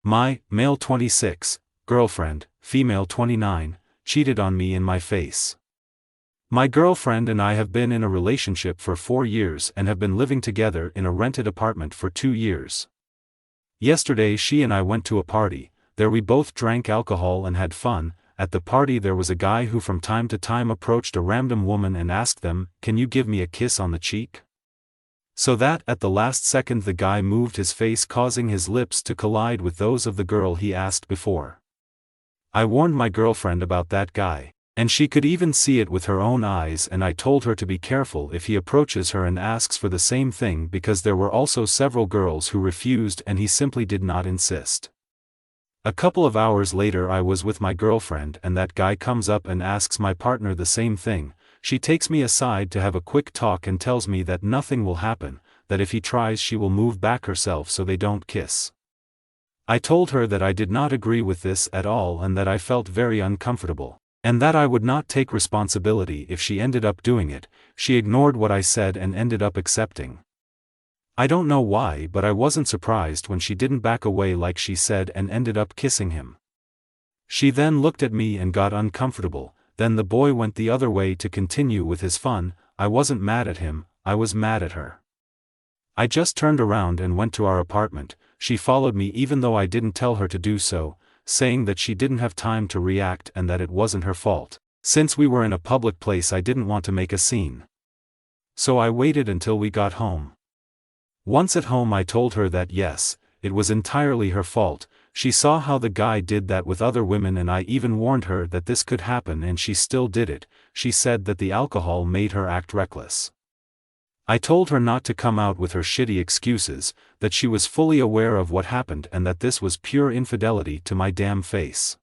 My, male 26, girlfriend, female 29, cheated on me in my face. My girlfriend and I have been in a relationship for 4 years and have been living together in a rented apartment for 2 years. Yesterday she and I went to a party. There we both drank alcohol and had fun. At the party there was a guy who from time to time approached a random woman and asked them, "Can you give me a kiss on the cheek?" So that at the last second the guy moved his face, causing his lips to collide with those of the girl he asked before. I warned my girlfriend about that guy, and she could even see it with her own eyes, and I told her to be careful if he approaches her and asks for the same thing, because there were also several girls who refused and he simply did not insist. A couple of hours later I was with my girlfriend and that guy comes up and asks my partner the same thing. She takes me aside to have a quick talk and tells me that nothing will happen, that if he tries she will move back herself so they don't kiss. I told her that I did not agree with this at all and that I felt very uncomfortable, and that I would not take responsibility if she ended up doing it. She ignored what I said and ended up accepting. I don't know why, but I wasn't surprised when she didn't back away like she said and ended up kissing him. She then looked at me and got uncomfortable. Then the boy went the other way to continue with his fun. I wasn't mad at him, I was mad at her. I just turned around and went to our apartment. She followed me even though I didn't tell her to do so, saying that she didn't have time to react and that it wasn't her fault. Since we were in a public place I didn't want to make a scene. So I waited until we got home. Once at home I told her that yes, it was entirely her fault. She saw how the guy did that with other women and I even warned her that this could happen and she still did it. She said that the alcohol made her act reckless. I told her not to come out with her shitty excuses, that she was fully aware of what happened and that this was pure infidelity to my damn face.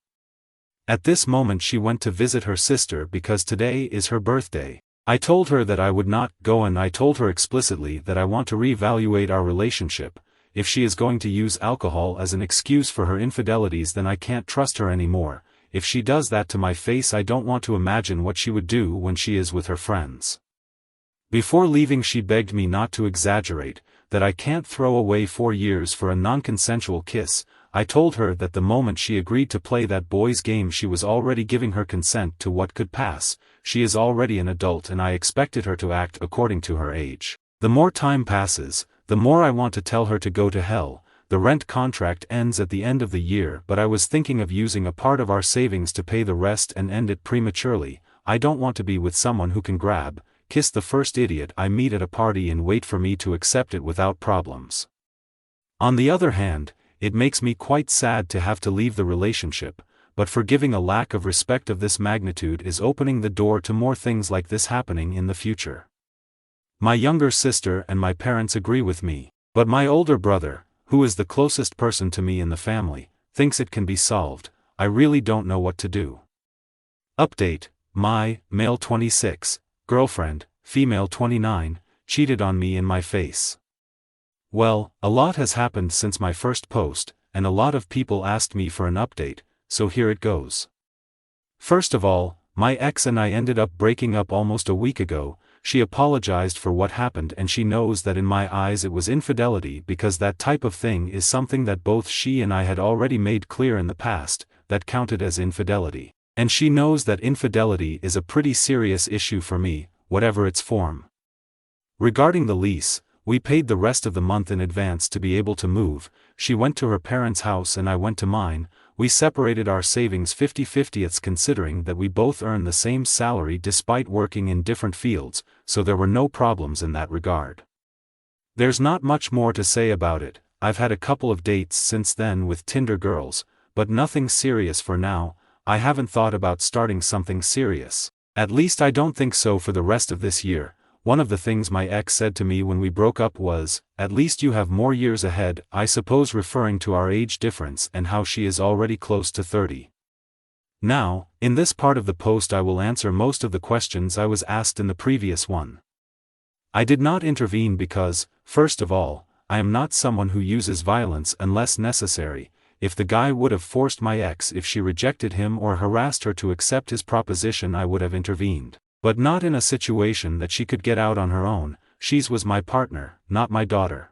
At this moment she went to visit her sister because today is her birthday. I told her that I would not go and I told her explicitly that I want to reevaluate our relationship. If she is going to use alcohol as an excuse for her infidelities then I can't trust her anymore. If she does that to my face I don't want to imagine what she would do when she is with her friends. Before leaving she begged me not to exaggerate, that I can't throw away 4 years for a non-consensual kiss. I told her that the moment she agreed to play that boy's game she was already giving her consent to what could pass. She is already an adult and I expected her to act according to her age. The more time passes, the more I want to tell her to go to hell. The rent contract ends at the end of the year, but I was thinking of using a part of our savings to pay the rest and end it prematurely. I don't want to be with someone who can grab, kiss the first idiot I meet at a party and wait for me to accept it without problems. On the other hand, it makes me quite sad to have to leave the relationship, but forgiving a lack of respect of this magnitude is opening the door to more things like this happening in the future. My younger sister and my parents agree with me, but my older brother, who is the closest person to me in the family, thinks it can be solved. I really don't know what to do. Update: my, male 26, girlfriend, female 29, cheated on me in my face. Well, a lot has happened since my first post, and a lot of people asked me for an update, so here it goes. First of all, my ex and I ended up breaking up almost a week ago. She apologized for what happened and she knows that in my eyes it was infidelity because that type of thing is something that both she and I had already made clear in the past, that counted as infidelity. And she knows that infidelity is a pretty serious issue for me, whatever its form. Regarding the lease, we paid the rest of the month in advance to be able to move. She went to her parents' house and I went to mine. We separated our savings 50-50 considering that we both earn the same salary despite working in different fields, so there were no problems in that regard. There's not much more to say about it. I've had a couple of dates since then with Tinder girls, but nothing serious for now. I haven't thought about starting something serious. At least I don't think so for the rest of this year. One of the things my ex said to me when we broke up was, "At least you have more years ahead," I suppose referring to our age difference and how she is already close to 30. Now, in this part of the post I will answer most of the questions I was asked in the previous one. I did not intervene because, first of all, I am not someone who uses violence unless necessary. If the guy would have forced my ex if she rejected him or harassed her to accept his proposition I would have intervened. But not in a situation that she could get out on her own. She was my partner, not my daughter.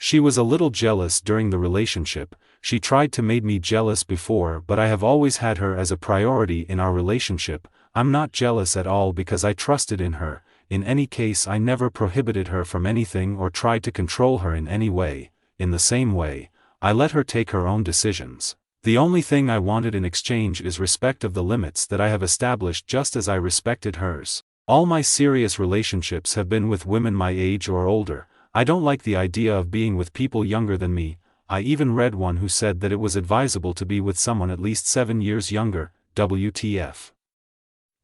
She was a little jealous during the relationship. She tried to make me jealous before, but I have always had her as a priority in our relationship. I'm not jealous at all because I trusted in her. In any case, I never prohibited her from anything or tried to control her in any way. In the same way, I let her take her own decisions. The only thing I wanted in exchange is respect of the limits that I have established, just as I respected hers. All my serious relationships have been with women my age or older. I don't like the idea of being with people younger than me. I even read one who said that it was advisable to be with someone at least 7 years younger. WTF.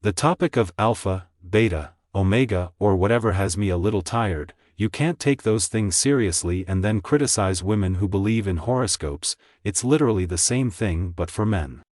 The topic of alpha, beta, omega, or whatever has me a little tired. You can't take those things seriously and then criticize women who believe in horoscopes. It's literally the same thing but for men.